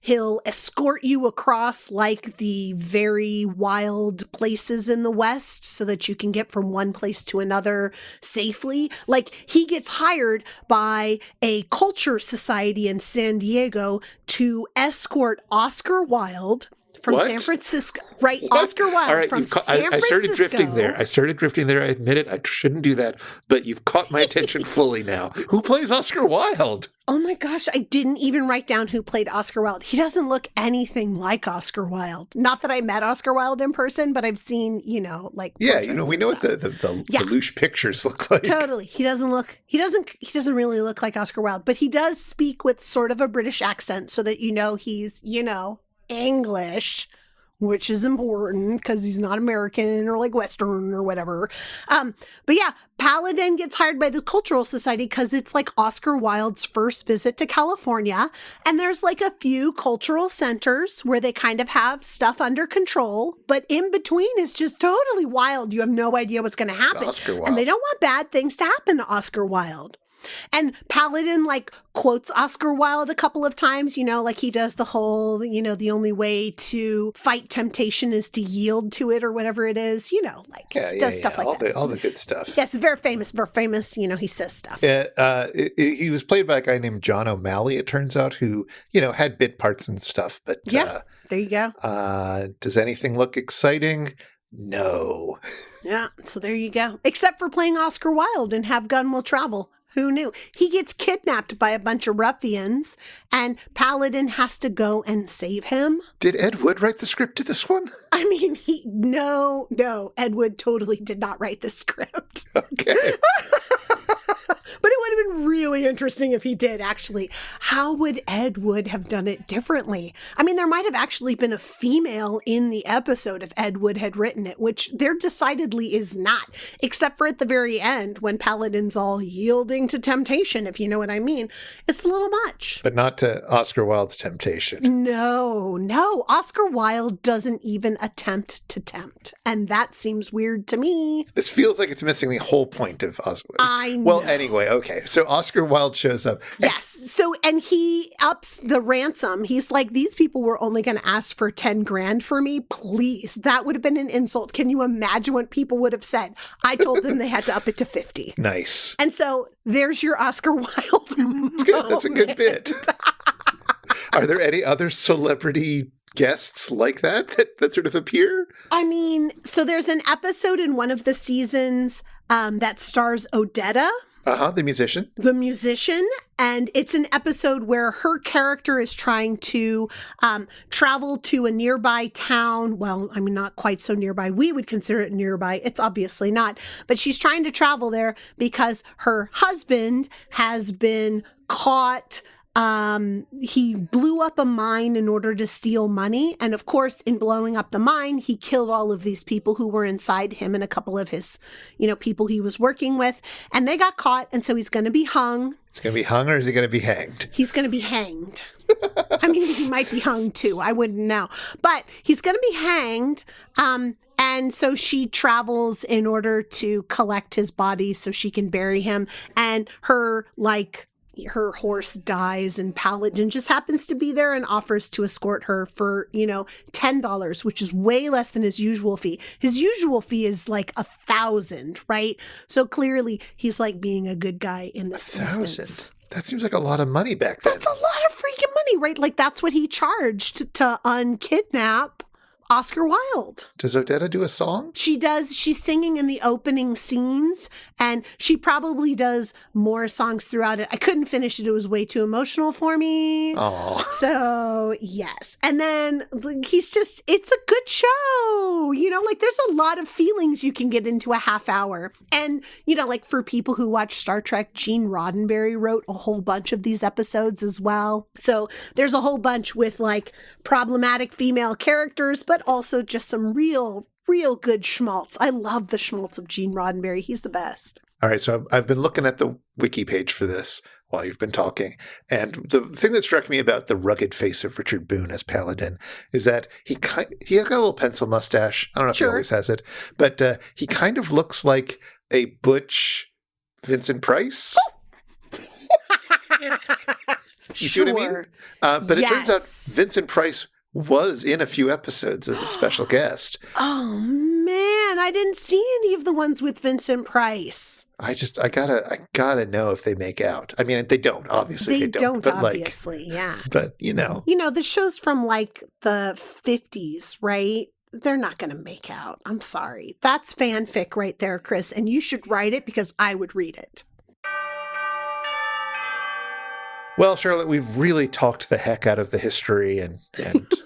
He'll escort you across like the very wild places in the West so that you can get from one place to another safely. Like, he gets hired by a culture society in San Diego to escort Oscar Wilde from What? San Francisco. Right, What? Oscar Wilde All right, from San I Francisco. started drifting there. I admit it. I shouldn't do that. But you've caught my attention fully now. Who plays Oscar Wilde? Oh my gosh, I didn't even write down who played Oscar Wilde. He doesn't look anything like Oscar Wilde. Not that I met Oscar Wilde in person, but I've seen, like Yeah, portraits we know and what stuff. the Yeah. Lelouch pictures look like. Totally. He doesn't really look like Oscar Wilde, but he does speak with sort of a British accent so that he's, English, which is important because he's not American or like Western or whatever. But yeah, Paladin gets hired by the Cultural Society because it's like Oscar Wilde's first visit to California. And there's like a few cultural centers where they kind of have stuff under control, but in between is just totally wild. You have no idea what's going to happen. Oscar Wilde. And they don't want bad things to happen to Oscar Wilde. And Paladin quotes Oscar Wilde a couple of times, like he does the whole, the only way to fight temptation is to yield to it or whatever it is, does stuff like that. All the good stuff. Yes, very famous, he says stuff. He was played by a guy named John O'Malley, it turns out, who, had bit parts and stuff. But yeah, there you go. Does anything look exciting? No. Yeah, so there you go. Except for playing Oscar Wilde in Have Gun Will Travel. Who knew? He gets kidnapped by a bunch of ruffians, and Paladin has to go and save him. Did Ed Wood write the script to this one? I mean, no, Ed Wood totally did not write the script. Okay. But it would have been really interesting if he did, actually. How would Ed Wood have done it differently? I mean, there might have actually been a female in the episode if Ed Wood had written it, which there decidedly is not, except for at the very end when Paladin's all yielding to temptation, if you know what I mean. It's a little much. But not to Oscar Wilde's temptation. No. Oscar Wilde doesn't even attempt to tempt. And that seems weird to me. This feels like it's missing the whole point of Oscar. I know. Well, anyway, okay. So Oscar Wilde shows up. Yes. So, and he ups the ransom. He's like, these people were only going to ask for 10 grand for me. Please. That would have been an insult. Can you imagine what people would have said? I told them they had to up it to 50. Nice. And so there's your Oscar Wilde moment. That's a good bit. Are there any other celebrity guests like that sort of appear? I mean, so there's an episode in one of the seasons that stars Odetta. The musician. The musician. And it's an episode where her character is trying to travel to a nearby town. Well, I mean, not quite so nearby. We would consider it nearby. It's obviously not. But she's trying to travel there because her husband has been caught. He blew up a mine in order to steal money. And of course, in blowing up the mine, he killed all of these people who were inside him and a couple of his, people he was working with. And they got caught. And so he's going to be hung. He's going to be hung, or is he going to be hanged? He's going to be hanged. I mean, he might be hung too. I wouldn't know. But he's going to be hanged. And so she travels in order to collect his body so she can bury him. And her horse dies, and Paladin just happens to be there and offers to escort her for, $10, which is way less than his usual fee. His usual fee is like $1,000, right? So clearly he's like being a good guy in this instance. That seems like a lot of money back then. That's a lot of freaking money, right? Like that's what he charged to unkidnap Oscar Wilde. Does Odetta do a song? She does. She's singing in the opening scenes, and she probably does more songs throughout it. I couldn't finish it. It was way too emotional for me. Oh. So, yes. And then it's a good show. There's a lot of feelings you can get into a half hour. And, for people who watch Star Trek, Gene Roddenberry wrote a whole bunch of these episodes as well. So there's a whole bunch with problematic female characters, but also just some real good schmaltz. I love the schmaltz of Gene Roddenberry. He's the best. All right, so I've been looking at the wiki page for this while you've been talking. And the thing that struck me about the rugged face of Richard Boone as Paladin is that he got a little pencil mustache. I don't know if he always has it, but he kind of looks like a butch Vincent Price. You see what I mean? But it turns out Vincent Price was in a few episodes as a special guest. Oh, man. I didn't see any of the ones with Vincent Price. I gotta know if they make out. I mean, they don't, obviously. They don't, obviously, yeah. But, you know. You know, the show's from like the 50s, right? They're not going to make out. I'm sorry. That's fanfic right there, Chris. And you should write it because I would read it. Well, Charlotte, we've really talked the heck out of the history and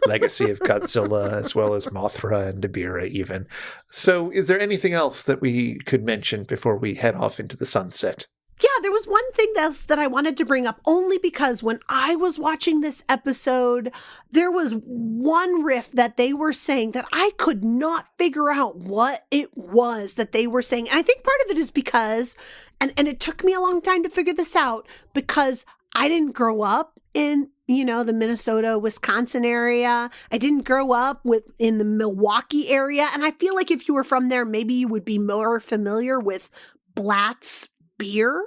legacy of Godzilla, as well as Mothra and Ebirah even. So is there anything else that we could mention before we head off into the sunset? Yeah, there was one thing that I wanted to bring up, only because when I was watching this episode, there was one riff that they were saying that I could not figure out what it was that they were saying. And I think part of it is because, and it took me a long time to figure this out, because I didn't grow up in, the Minnesota, Wisconsin area. I didn't grow up in the Milwaukee area. And I feel like if you were from there, maybe you would be more familiar with Blatz beer.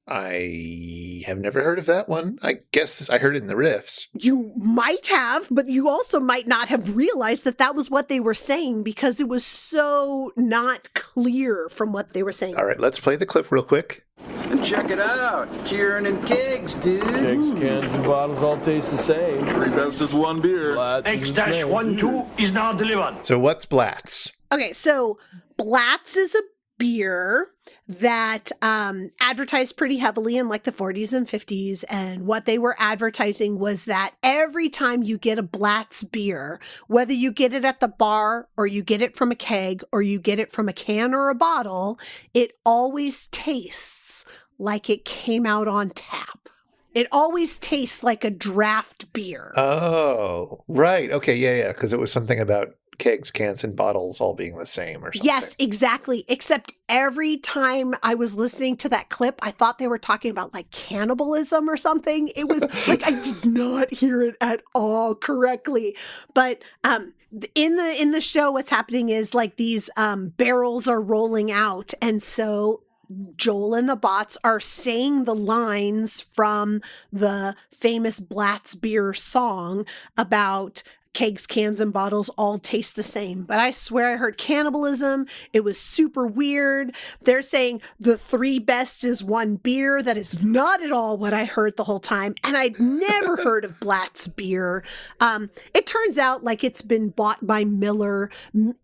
I have never heard of that one. I guess I heard it in the riffs. You might have, but you also might not have realized that was what they were saying, because it was so not clear from what they were saying. All right, let's play the clip real quick. And check it out. Kieran and Kegs, dude. Kegs, cans, and bottles all taste the same. Three best is one beer. X-12 is now delivered. So what's Blatz? Okay, so Blatz is a beer that advertised pretty heavily in like the 40s and 50s. And what they were advertising was that every time you get a Blatz beer, whether you get it at the bar or you get it from a keg or you get it from a can or a bottle, it always tastes like it came out on tap. It always tastes like a draft beer. Oh, right. Okay, yeah, because it was something about kegs, cans, and bottles all being the same or something. Yes, exactly. Except every time I was listening to that clip, I thought they were talking about like cannibalism or something. It was like I did not hear it at all correctly. But in the show, what's happening is like these barrels are rolling out, and so Joel and the bots are saying the lines from the famous Blatz beer song about kegs, cans, and bottles all taste the same. But I swear I heard cannibalism. It was super weird. They're saying the three best is one beer. That is not at all what I heard the whole time. And I'd never heard of Blatz beer. It turns out like it's been bought by Miller,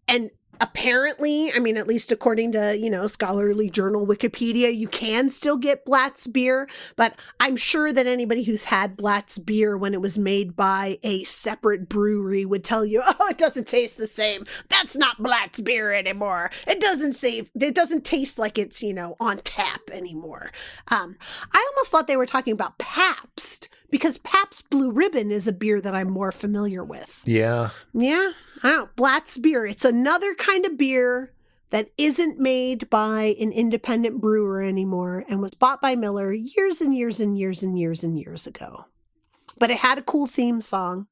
and apparently, I mean, at least according to, scholarly journal Wikipedia, you can still get Blatz beer, but I'm sure that anybody who's had Blatz beer when it was made by a separate brewery would tell you, oh, it doesn't taste the same. That's not Blatz beer anymore. It doesn't taste like it's, on tap anymore. I almost thought they were talking about Pabst, because Pabst Blue Ribbon is a beer that I'm more familiar with. Yeah. Yeah. I don't know. Blatz beer. It's another kind of beer that isn't made by an independent brewer anymore and was bought by Miller years and years and years and years and years ago. But it had a cool theme song.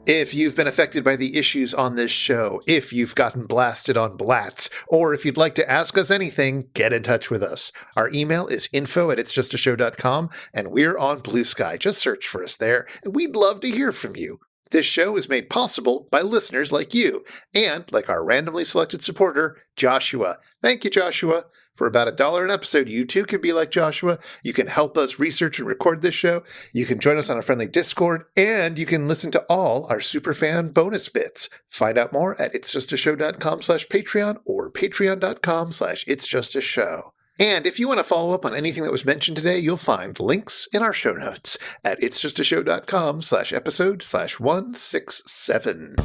If you've been affected by the issues on this show, if you've gotten blasted on Blatz, or if you'd like to ask us anything, get in touch with us. Our email is info@itsjustashow.com, and we're on Blue Sky. Just search for us there, and we'd love to hear from you. This show is made possible by listeners like you, and like our randomly selected supporter, Joshua. Thank you, Joshua. For about $1 an episode, you too can be like Joshua. You can help us research and record this show. You can join us on a friendly Discord, and you can listen to all our superfan bonus bits. Find out more at itsjustashow.com/Patreon or patreon.com/itsjustashow. And if you want to follow up on anything that was mentioned today, you'll find links in our show notes at itsjustashow.com/episode/167.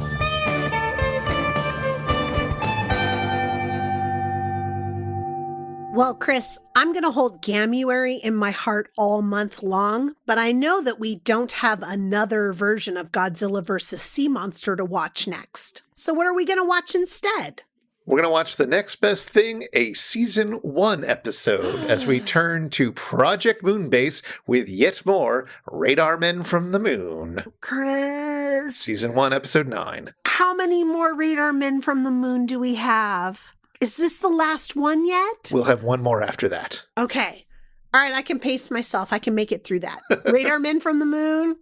Well, Chris, I'm going to hold Gamuary in my heart all month long, but I know that we don't have another version of Godzilla vs. Sea Monster to watch next. So what are we going to watch instead? We're going to watch the next best thing, a Season 1 episode, as we turn to Project Moonbase with yet more Radar Men from the Moon. Chris. Season 1, Episode 9. How many more Radar Men from the Moon do we have? Is this the last one yet? We'll have one more after that. Okay. All right, I can pace myself. I can make it through that. Radar Men from the Moon,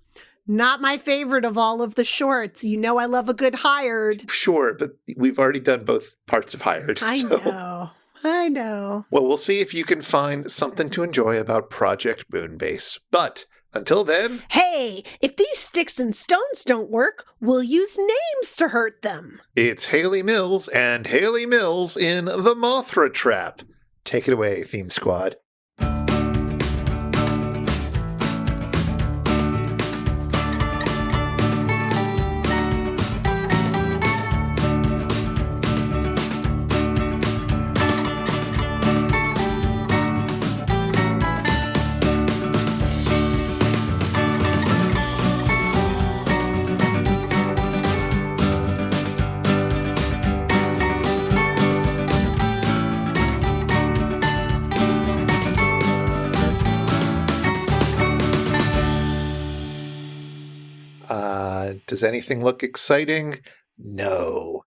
not my favorite of all of the shorts. You know I love a good hired. Sure, but we've already done both parts of Hired. I know. Well, we'll see if you can find something to enjoy about Project Moonbase. But until then... Hey, if these sticks and stones don't work, we'll use names to hurt them. It's Haley Mills and Haley Mills in The Mothra Trap. Take it away, Theme Squad. Does anything look exciting? No.